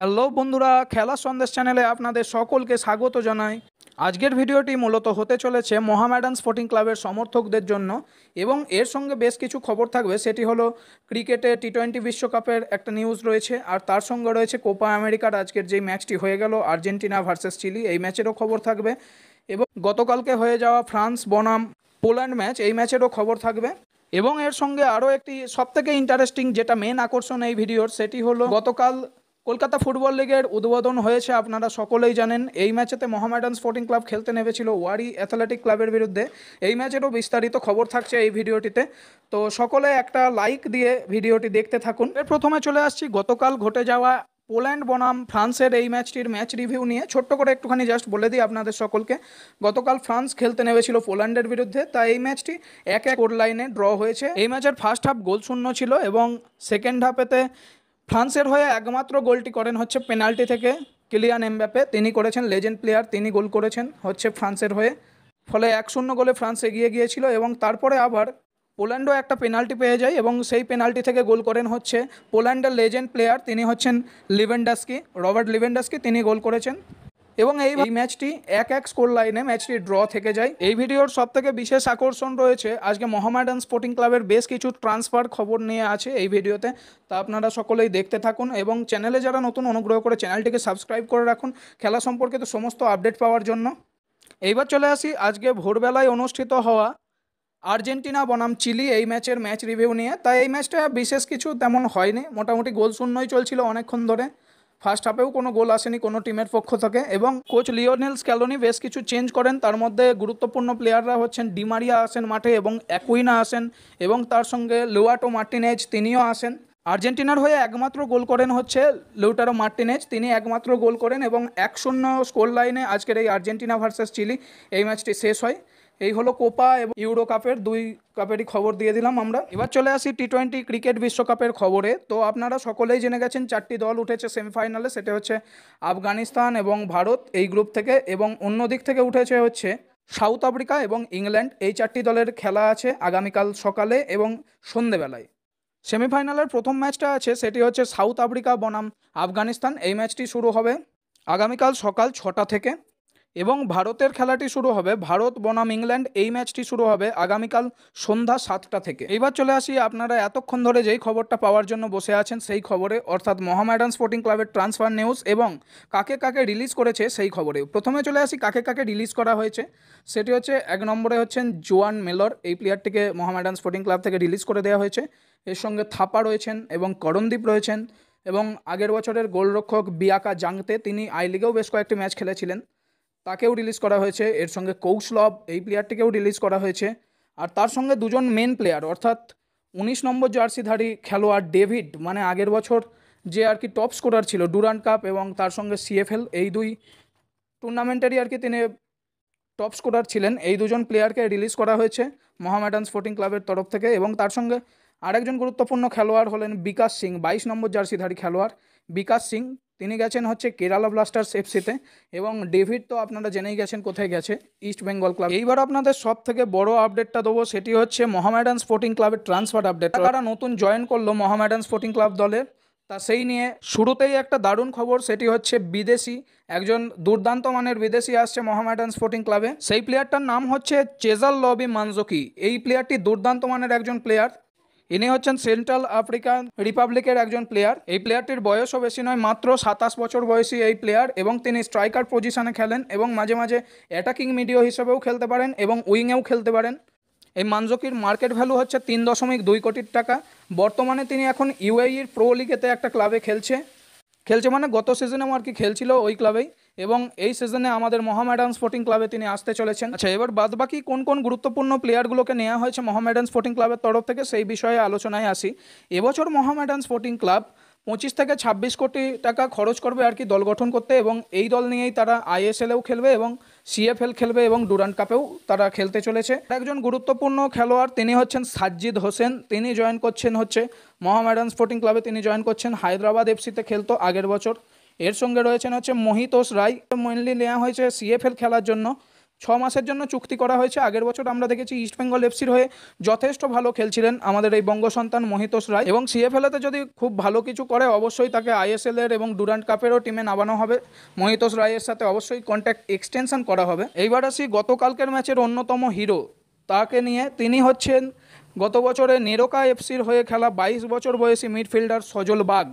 Hello বন্ধুরা, খেলার সন্দেশ চ্যানেলে আপনাদের সকলকে স্বাগত জানাই। আজকের ভিডিওটি মূলত হতে চলেছে মোহামেডান স্পোর্টিং ক্লাবের সমর্থকদের জন্য এবং এর সঙ্গে বেশ কিছু খবর থাকবে। সেটি হলো ক্রিকেটে টি-20 বিশ্বকাপের একটা নিউজ রয়েছে, আর তার সঙ্গে রয়েছে কোপা আমেরিকার আজকের যেই ম্যাচটি হয়ে গেল আর্জেন্টিনা ভার্সেস চিলি, এই ম্যাচেরও খবর থাকবে এবং গতকালকে হয়ে যাওয়া ফ্রান্স বনাম পোল্যান্ড ম্যাচ, এই ম্যাচেরও খবর থাকবে। এবং এর সঙ্গে আরও একটি সবথেকে ইন্টারেস্টিং, যেটা মেন আকর্ষণ এই ভিডিওর, সেটি হলো গতকাল কলকাতা ফুটবল লিগের উদ্বোধন হয়েছে। আপনারা সকলেই জানেন এই ম্যাচেতে মোহামেডান স্পোর্টিং ক্লাব খেলতে নেমেছিল ওয়ারি অ্যাথলেটিক ক্লাবের বিরুদ্ধে। এই ম্যাচেরও বিস্তারিত খবর থাকছে এই ভিডিওটিতে, তো সকলে একটা লাইক দিয়ে ভিডিওটি দেখতে থাকুন। এর প্রথমে চলে আসছি গতকাল ঘটে যাওয়া পোল্যান্ড বনাম ফ্রান্সের এই ম্যাচটির ম্যাচ রিভিউ নিয়ে। ছোট্ট করে একটুখানি জাস্ট বলে দিই আপনাদের সকলকে, গতকাল ফ্রান্স খেলতে নেমেছিল পোল্যান্ডের বিরুদ্ধে, তাই এই ম্যাচটি 1-1 স্কোর লাইনে ড্র হয়েছে। এই ম্যাচের ফার্স্ট হাফ গোল শূন্য ছিল এবং সেকেন্ড হাফেতে ফ্রান্সের হয়ে একমাত্র গোলটি করেন হচ্ছে পেনাল্টি থেকে কিলিয়ান এমবাপ্পে। তিনি করেছেন, লেজেন্ড প্লেয়ার, তিনি গোল করেছেন হচ্ছে ফ্রান্সের হয়ে। ফলে 1-0 গোলে ফ্রান্স এগিয়ে গিয়েছিল এবং তারপরে আবার পোল্যান্ডও একটা পেনাল্টি পেয়ে যায় এবং সেই পেনাল্টি থেকে গোল করেন হচ্ছে পোল্যান্ডের লেজেন্ড প্লেয়ার, তিনি হচ্ছেন লিভেন্ডাস্কি, রবার্ট লিভেন্ডাস্কি, তিনি গোল করেছেন। এবং এই ম্যাচটি 1-1 স্কোর লাইনে ম্যাচটি ড্র থেকে যায়। এই ভিডিওর সবথেকে বিশেষ আকর্ষণ রয়েছে আজকে মোহামেডান স্পোর্টিং ক্লাবের বেশ কিছু ট্রান্সফার খবর নিয়ে আছে এই ভিডিওতে, তা আপনারা সকলেই দেখতে থাকুন এবং চ্যানেলে যারা নতুন, অনুগ্রহ করে চ্যানেলটিকে সাবস্ক্রাইব করে রাখুন খেলা সম্পর্কিত সমস্ত আপডেট পাওয়ার জন্য। এইবার চলে আসি আজকে ভোরবেলায় অনুষ্ঠিত হওয়া আর্জেন্টিনা বনাম চিলি এই ম্যাচের ম্যাচ রিভিউ নিয়ে। তাই এই ম্যাচটা বিশেষ কিছু তেমন হয়নি, মোটামুটি গোল শূন্যই চলছিল অনেকক্ষণ ধরে। ফার্স্ট হাফেও কোনো গোল আসেনি কোনো টিমের পক্ষ থেকে এবং কোচ লিওনেল স্ক্যালোনি বেশ কিছু চেঞ্জ করেন। তার মধ্যে গুরুত্বপূর্ণ প্লেয়াররা হচ্ছেন ডিমারিয়া আসেন মাঠে এবং অ্যাকুইনা আসেন এবং তার সঙ্গে লুয়াটো মার্টিনেজ, তিনিও আসেন। আর্জেন্টিনার হয়ে একমাত্র গোল করেন হচ্ছে লুটারো মার্টিনেজ, তিনি একমাত্র গোল করেন এবং 1-0 স্কোর লাইনে আজকের এই আর্জেন্টিনা ভার্সেস চিলি এই ম্যাচটি শেষ হয়। এই হলো কোপা এবং ইউরো কাপের দুই কাপেরই খবর দিয়ে দিলাম আমরা। এবার চলে আসি টি-20 ক্রিকেট বিশ্বকাপের খবরে। তো আপনারা সকলেই জেনে গেছেন 4টি দল উঠেছে সেমিফাইনালে, সেটা হচ্ছে আফগানিস্তান এবং ভারত এই গ্রুপ থেকে, এবং অন্য দিক থেকে উঠেছে হচ্ছে সাউথ আফ্রিকা এবং ইংল্যান্ড। এই 4টি দলের খেলা আছে আগামীকাল সকালে এবং সন্ধেবেলায়। সেমিফাইনালের প্রথম ম্যাচটা আছে, সেটি হচ্ছে সাউথ আফ্রিকা বনাম আফগানিস্তান। এই ম্যাচটি শুরু হবে আগামীকাল সকাল 6টা থেকে এবং ভারতের খেলাটি শুরু হবে ভারত বনাম ইংল্যান্ড, এই ম্যাচটি শুরু হবে আগামীকাল সন্ধ্যা 7টা থেকে। এইবার চলে আসি আপনারা এতক্ষণ ধরে যেই খবরটা পাওয়ার জন্য বসে আছেন সেই খবরে, অর্থাৎ মোহামেডান স্পোর্টিং ক্লাবের ট্রান্সফার নিউজ এবং কাকে কাকে রিলিজ করেছে সেই খবরে। প্রথমে চলে আসি কাকে কাকে রিলিজ করা হয়েছে। সেটি হচ্ছে 1 নম্বরে হচ্ছেন জোয়ান মেলর, এই প্লেয়ারটিকে মোহামেডান স্পোর্টিং ক্লাব থেকে রিলিজ করে দেওয়া হয়েছে। এর সঙ্গে থাপা রয়েছেন এবং করণদীপ রয়েছেন এবং আগের বছরের গোলরক্ষক বিয়াকা জাংতে, তিনি আই লিগেও বেশ কয়েকটি ম্যাচ খেলেছিলেন, তাকেও রিলিজ করা হয়েছে। এর সঙ্গে কৌশলভ, এই প্লেয়ারটিকেও রিলিজ করা হয়েছে। আর তার সঙ্গে দুজন মেন প্লেয়ার, অর্থাৎ 19 নম্বর জার্সিধারী খেলোয়াড় ডেভিড, মানে আগের বছর যে আর কি টপ স্কোরার ছিল ডুরান্ড কাপ এবং তার সঙ্গে সিএফএল, এই দুই টুর্নামেন্টেরই আর কি তিনি টপ স্কোরার ছিলেন। এই দুজন প্লেয়ারকে রিলিজ করা হয়েছে মোহামেডান স্পোর্টিং ক্লাবের তরফ থেকে। এবং তার সঙ্গে আরেকজন গুরুত্বপূর্ণ খেলোয়াড় হলেন বিকাশ সিং, 22 নম্বর জার্সিধারী খেলোয়াড় বিকাশ সিং, তিনি গেছেন হচ্ছে কেরালা ব্লাস্টার্স এফসিতে। এবং ডেভিড তো আপনারা জেনেই গেছেন কোথায় গেছে, ইস্ট বেঙ্গল ক্লাব। এইবার আপনাদের সব থেকে বড় আপডেটটা দেবো, সেটি হচ্ছে মোহামেডান স্পোর্টিং ক্লাবের ট্রান্সফার আপডেট। তারা নতুন জয়েন করলো মোহামেডান স্পোর্টিং ক্লাব দলের, তা সেই নিয়ে শুরুতেই একটা দারুণ খবর, সেটি হচ্ছে বিদেশি একজন দুর্দান্ত মানের বিদেশি আসছে মোহামেডান স্পোর্টিং ক্লাবে। সেই প্লেয়ারটার নাম হচ্ছে চেজাল লবি মানজোকি। এই প্লেয়ারটি দুর্দান্ত মানের একজন প্লেয়ার, ইনি হচ্ছেন সেন্ট্রাল আফ্রিকান রিপাবলিকের একজন প্লেয়ার। এই প্লেয়ারটির বয়সও বেশি নয়, মাত্র 27 বছর বয়সী এই প্লেয়ার, এবং তিনি স্ট্রাইকার পজিশনে খেলেন এবং মাঝে মাঝে অ্যাটাকিং মিডিও হিসেবেও খেলতে পারেন এবং উইংয়েও খেলতে পারেন। এই মানজোকির মার্কেট ভ্যালু হচ্ছে 3.2 কোটি টাকা। বর্তমানে তিনি এখন ইউএইর প্রো লিগেতে একটা ক্লাবে খেলছে মানে গত সিজনেও আর কি খেলছিল ওই ক্লাবেই, এবং এই সিজনে আমাদের মোহামেডান স্পোর্টিং ক্লাবে তিনি আসতে চলেছেন। আচ্ছা, এবার বাদবাকি কোন কোন গুরুত্বপূর্ণ প্লেয়ারগুলোকে নেওয়া হয়েছে মোহামেডান স্পোর্টিং ক্লাবের তরফ থেকে সেই বিষয়ে আলোচনায় আসি। এবছর মোহামেডান স্পোর্টিং ক্লাব 25 থেকে 26 কোটি টাকা খরচ করবে আর কি দল গঠন করতে, এবং এই দল নিয়েই তারা আইএসএলেও খেলবে এবং সিএফএল খেলবে এবং ডুরান্ড কাপেও তারা খেলতে চলেছে। একজন গুরুত্বপূর্ণ খেলোয়াড় তিনি হচ্ছেন সাজ্জিদ হোসেন, তিনি জয়েন করছেন হচ্ছে মোহামেডান স্পোর্টিং ক্লাবে, তিনি জয়েন করছেন হায়দ্রাবাদ এফসিতে খেলতো আগের বছর। এর সঙ্গে রয়েছেন হচ্ছে মোহিতোষ রায়, মেনলি নেওয়া হয়েছে সিএফএল খেলার জন্য। মাসের জন্য চুক্তি করা হয়েছে। আগের বছর আমরা দেখেছি ইস্টবেঙ্গল এফসির হয়ে যথেষ্ট ভালো খেলছিলেন আমাদের এই বঙ্গ সন্তান মহিতোষ রায়, এবং সিএফএলতে যদি খুব ভালো কিছু করে অবশ্যই তাকে আইএসএল এর এবং ডুরান্ট কাপেরও টিমে নামানো হবে। মহিতোষ রায়ের সাথে অবশ্যই কন্ট্যাক্ট এক্সটেনশন করা হবে। এইবার আসি গতকালকের ম্যাচের অন্যতম হিরো তাকে নিয়ে। তিনি হচ্ছেন গত বছরে নেরোকা এফসির হয়ে খেলা 22 বছর বয়সী মিডফিল্ডার সজল বাগ।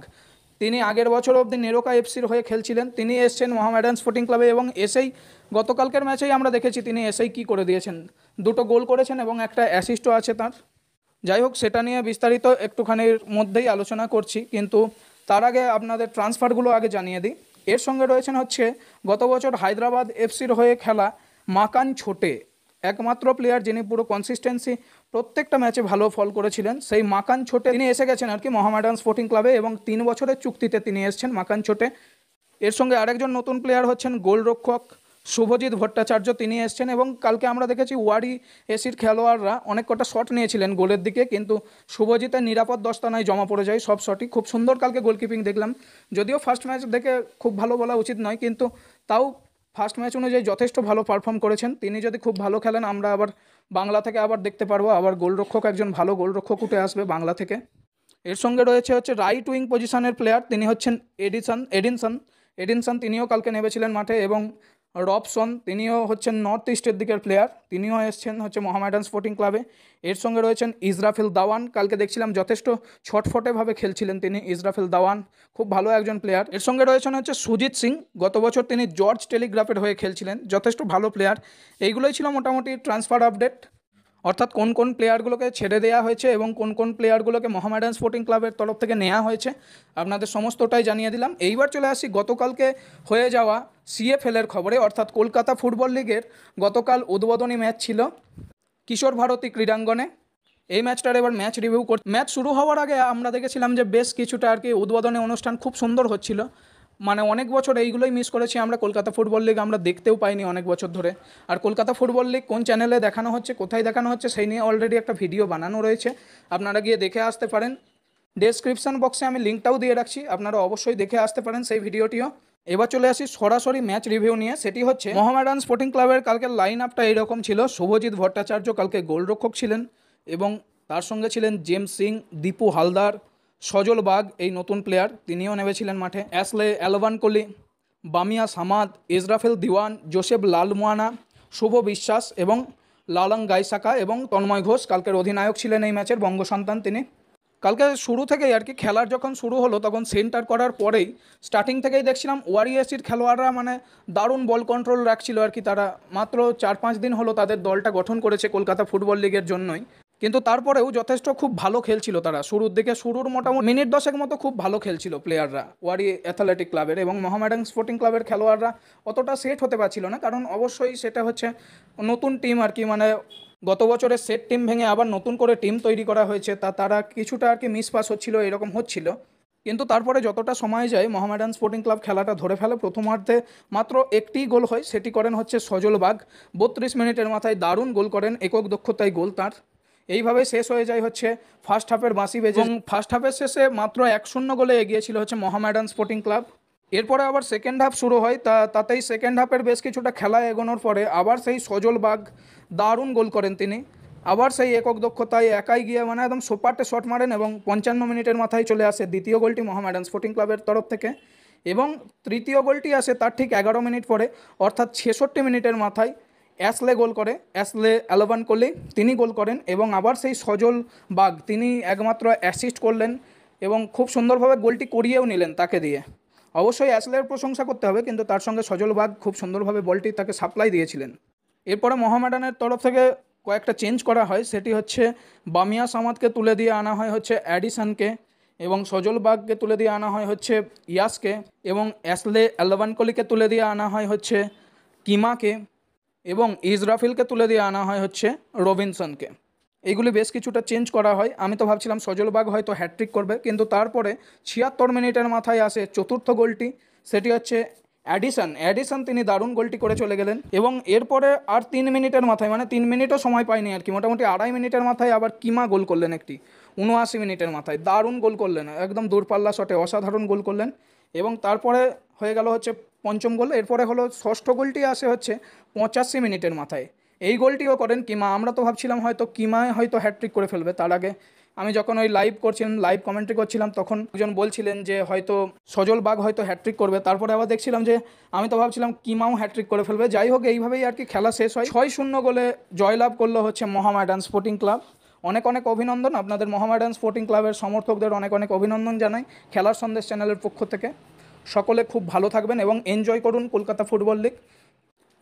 তিনি আগের বছর অবধি নেরোকা এফসির হয়ে খেলছিলেন। তিনি এসছেন মোহামেডান স্পোর্টিং ক্লাবে এবং এসেই গতকালকের ম্যাচেই আমরা দেখেছি তিনি এসেই কী করে দিয়েছেন, 2টো গোল করেছেন এবং একটা অ্যাসিস্টও আছে তার। যাই হোক, সেটা নিয়ে বিস্তারিত একটুখানির মধ্যেই আলোচনা করছি, কিন্তু তার আগে আপনাদের ট্রান্সফারগুলো আগে জানিয়ে দিই। এর সঙ্গে রয়েছেন হচ্ছে গত বছর হায়দ্রাবাদ এফসির হয়ে খেলা মাকান ছোটে, একমাত্র প্লেয়ার যিনি পুরো কনসিস্টেন্সি প্রত্যেকটা ম্যাচে ভালো ফল করেছিলেন। সেই মাকান ছোটে তিনি এসে গেছেন আর কি মোহামেডান স্পোর্টিং ক্লাবে, এবং 3 বছরের চুক্তিতে তিনি এসেছেন মাকান ছোটে। এর সঙ্গে আরেকজন নতুন প্লেয়ার হচ্ছেন গোলরক্ষক শুভজিৎ ভট্টাচার্য, তিনি এসছেন। এবং কালকে আমরা দেখেছি ওয়ারি এসির খেলোয়াড়রা অনেক কটা শট নিয়েছিলেন গোলের দিকে, কিন্তু শুভজিতের নিরাপদ দস্তানায় জমা পড়ে যায় সব শটই। খুব সুন্দর কালকে গোলকিপিং দেখলাম, যদিও ফার্স্ট ম্যাচ দেখে খুব ভালো বলা উচিত নয়, কিন্তু তাও ফার্স্ট ম্যাচ অনুযায়ী যথেষ্ট ভালো পারফর্ম করেছেন। তিনি যদি খুব ভালো খেলেন আমরা আবার বাংলা থেকে আবার দেখতে পারবো, আবার গোলরক্ষক একজন ভালো গোলরক্ষক উঠে আসবে বাংলা থেকে। এর সঙ্গে রয়েছে হচ্ছে রাইট উইং পজিশনের প্লেয়ার, তিনি হচ্ছেন এডিনসন, তিনিও কালকে নেমেছিলেন মাঠে। এবং রবসন, তিনিও হচ্ছেন নর্থ ইস্টের দিকের প্লেয়ার, তিনিও এসছেন হচ্ছে মোহামেডান স্পোর্টিং ক্লাবে। এর সঙ্গে রয়েছেন ইসরাফিল দাওয়ান, কালকে দেখছিলাম যথেষ্ট ছটফটেভাবে খেলছিলেন তিনি। ইসরাফিল দাওয়ান খুব ভালো একজন প্লেয়ার। এর সঙ্গে রয়েছেন হচ্ছে সুজিত সিং, গত বছর তিনি জর্জ টেলিগ্রাফের হয়ে খেলছিলেন, যথেষ্ট ভালো প্লেয়ার। এইগুলোই ছিল মোটামুটি ট্রান্সফার আপডেট, অর্থাৎ কোন কোন প্লেয়ারগুলোকে ছেড়ে দেওয়া হয়েছে এবং কোন কোন প্লেয়ারগুলোকে মোহামেডান স্পোর্টিং ক্লাবের তরফ থেকে নেওয়া হয়েছে, আপনাদের সমস্তটাই জানিয়ে দিলাম। এইবার চলে আসি গতকালকে হয়ে যাওয়া সিএফএলের খবরে, অর্থাৎ কলকাতা ফুটবল লিগের গতকাল উদ্বোধনী ম্যাচ ছিল কিশোর ভারতী ক্রীড়াঙ্গনে। এই ম্যাচটার এবার ম্যাচ রিভিউ ম্যাচ শুরু হওয়ার আগে আমরা দেখেছিলাম যে বেশ কিছুটা আর কি উদ্বোধনী অনুষ্ঠান খুব সুন্দর হচ্ছিল। মানে অনেক বছর এইগুলোই মিস করেছি আমরা, কলকাতা ফুটবল লিগ আমরা দেখতেও পাইনি অনেক বছর ধরে। আর কলকাতা ফুটবল লিগ কোন চ্যানেলে দেখানো হচ্ছে, কোথায় দেখানো হচ্ছে, সেই নিয়ে অলরেডি একটা ভিডিও বানানো রয়েছে, আপনারা গিয়ে দেখে আসতে পারেন। ডেসক্রিপশন বক্সে আমি লিঙ্কটাও দিয়ে রাখছি, আপনারা অবশ্যই দেখে আসতে পারেন সেই ভিডিওটিও। এবার চলে আসি সরাসরি ম্যাচ রিভিউ নিয়ে, সেটি হচ্ছে মোহামেডান স্পোর্টিং ক্লাবের কালকের লাইন আপটা এইরকম ছিল। শুভজিৎ ভট্টাচার্য কালকে গোলরক্ষক ছিলেন, এবং তার সঙ্গে ছিলেন জেমস সিং, দীপু হালদার, সজল বাগ এই নতুন প্লেয়ার, তিনিও নেমেছিলেন মাঠে। অ্যাসলে অ্যালভান কোলি, বামিয়া সামাদ, ইসরাফিল দিওয়ান, জোসেফ লালমোয়ানা, শুভ বিশ্বাস এবং লালং গাইসাকা এবং তন্ময় ঘোষ কালকের অধিনায়ক ছিলেন এই ম্যাচের, বঙ্গ সন্তান তিনি। কালকে শুরু থেকেই আর কি খেলার যখন শুরু হলো তখন সেন্টার করার পরেই স্টার্টিং থেকেই দেখছিলাম ওয়ারিএসির খেলোয়াড়রা মানে দারুণ বল কন্ট্রোল রাখছিল আর কি। তারা মাত্র 4-5 দিন হলো তাদের দলটা গঠন করেছে কলকাতা ফুটবল লিগের জন্যই, কিন্তু তারপরেও যথেষ্ট খুব ভালো খেলছিল তারা। শুরুর দিকে মোটামুটি মিনিট 10 মতো খুব ভালো খেলছিল প্লেয়াররা ওয়ারি অ্যাথলেটিক ক্লাবের, এবং মোহামেডান স্পোর্টিং ক্লাবের খেলোয়াড়রা অতটা সেট হতে পারছিল না, কারণ অবশ্যই সেটা হচ্ছে নতুন টিম আর কি। মানে গত বছরের সেট টিম ভেঙে আবার নতুন করে টিম তৈরি করা হয়েছে, তারা কিছুটা আর কি মিসপাস হচ্ছিল, এরকম হচ্ছিল। কিন্তু তারপরে যতটা সময় যায় মোহামেডান স্পোর্টিং ক্লাব খেলাটা ধরে ফেলে। প্রথমার্ধে মাত্র একটি গোল হয়, সেটি করেন হচ্ছে সজল বাগ, 32 মিনিটের মাথায় দারুণ গোল করেন, একক দক্ষতায় গোল তার। এইভাবে শেষ হয়ে যায় হচ্ছে ফার্স্ট হাফের বাঁশি বেজে, এবং ফার্স্ট হাফের শেষে মাত্র 1-0 গোলে এগিয়েছিল হচ্ছে মোহামেডান স্পোর্টিং ক্লাব। এরপরে আবার সেকেন্ড হাফ শুরু হয়, তাতেই সেকেন্ড হাফের বেশ কিছুটা খেলা এগোনোর পরে আবার সেই সজল বাগ দারুণ গোল করেন তিনি, আবার সেই একক দক্ষতায় একাই গিয়ে মানে একদম সোপাটে শট মারেন, এবং 55 মিনিটের মাথায় চলে আসে দ্বিতীয় গোলটি মোহামেডান স্পোর্টিং ক্লাবের তরফ থেকে। এবং তৃতীয় গোলটি আসে তার ঠিক 11 মিনিট পরে, অর্থাৎ 66 মিনিটের মাথায় অ্যাসলে গোল করে, অ্যাসলে অ্যালভান কোলি তিনি গোল করেন, এবং আবার সেই সজল বাগ তিনি একমাত্র অ্যাসিস্ট করলেন এবং খুব সুন্দরভাবে গোলটি করিয়েও নিলেন তাকে দিয়ে। অবশ্যই অ্যাসলের প্রশংসা করতে হবে, কিন্তু তার সঙ্গে সজল বাগ খুব সুন্দরভাবে বলটি তাকে সাপ্লাই দিয়েছিলেন। এরপরে মোহামেডানের তরফ থেকে কয়েকটা চেঞ্জ করা হয়, সেটি হচ্ছে বামিয়া সামাদকে তুলে দিয়ে আনা হয় হচ্ছে অ্যাডিসনকে, এবং সজল বাগকে তুলে দিয়ে আনা হয় হচ্ছে ইয়াসকে, এবং অ্যাসলে অ্যালভান কোলিকে তুলে দিয়ে আনা হয় হচ্ছে কিমাকে, এবং ইসরাফিলকে তুলে দিয়ে আনা হয় হচ্ছে রবিনসনকে। এইগুলি বেশ কিছুটা চেঞ্জ করা হয়। আমি তো ভাবছিলাম সজল বাগ হয়তো হ্যাট্রিক করবে, কিন্তু তারপরে 76 মিনিটের মাথায় আসে চতুর্থ গোলটি, সেটি হচ্ছে অ্যাডিসন তিনি দারুণ গোলটি করে চলে গেলেন। এবং এরপরে আর 3 মিনিটের মাথায়, মানে 3 মিনিটও সময় পায়নি আর কি, মোটামুটি 2.5 মিনিটের মাথায় আবার কিমা গোল করলেন একটি, 79 মিনিটের মাথায় দারুণ গোল করলেন, একদম দূরপাল্লা শটে অসাধারণ গোল করলেন। এবং তারপরে হয়ে গেল হচ্ছে পঞ্চম গোল। এরপরে হলো ষষ্ঠ গোলটি আসে হচ্ছে 85 মিনিটের মাথায়। এই গোলটিও করেন কিমা। আমরা তো ভাবছিলাম হয়তো কিমায় হয়তো হ্যাটট্রিক করে ফেলবে। তার আগে আমি যখন ওই লাইভ কমেন্ট্রি করছিলাম তখন একজন বলছিলেন যে হয়তো সজল বাগ হয়তো হ্যাটট্রিক করবে। তারপরে আবার দেখছিলাম যে আমি তো ভাবছিলাম কিমাও হ্যাটট্রিক করে ফেলবে। যাই হোক, এইভাবেই আর কি খেলা শেষ হয়। 6-0 গোলে জয়লাভ করলো হচ্ছে মোহামেডান স্পোর্টিং ক্লাব। অনেক অনেক অভিনন্দন আপনাদের মোহামেডান স্পোর্টিং ক্লাবের সমর্থকদের, অনেক অনেক অভিনন্দন জানাই খেলার সন্দেশ চ্যানেলের পক্ষ থেকে। সকলে খুব ভালো থাকবেন এবং এনজয় করুন কলকাতা ফুটবল লিগ।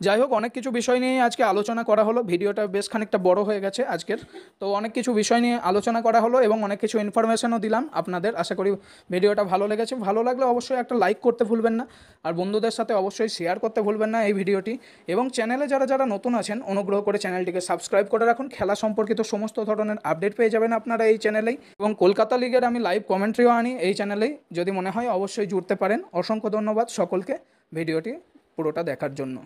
যাই হোক, অনেক কিছু বিষয় নিয়ে আজকে আলোচনা করা হলো। ভিডিওটা বেশ খানিকটা বড় হয়ে গেছে আজকের। তো অনেক কিছু বিষয় নিয়ে আলোচনা করা হলো এবং অনেক কিছু ইনফরমেশনও দিলাম আপনাদের। আশা করি ভিডিওটা ভালো লেগেছে। ভালো লাগলে অবশ্যই একটা লাইক করতে ভুলবেন না, আর বন্ধুদের সাথে অবশ্যই শেয়ার করতে ভুলবেন না এই ভিডিওটি। এবং চ্যানেলে যারা যারা নতুন আছেন অনুগ্রহ করে চ্যানেলটিকে সাবস্ক্রাইব করে রাখুন। খেলা সম্পর্কিত সমস্ত ধরনের আপডেট পেয়ে যাবেন আপনারা এই চ্যানেলেই। এবং কলকাতা লিগের আমি লাইভ কমেন্ট্রিও আনি এই চ্যানেলেই। যদি মনে হয় অবশ্যই জুড়তে পারেন। অসংখ্য ধন্যবাদ সকলকে ভিডিওটি পুরোটা দেখার জন্য।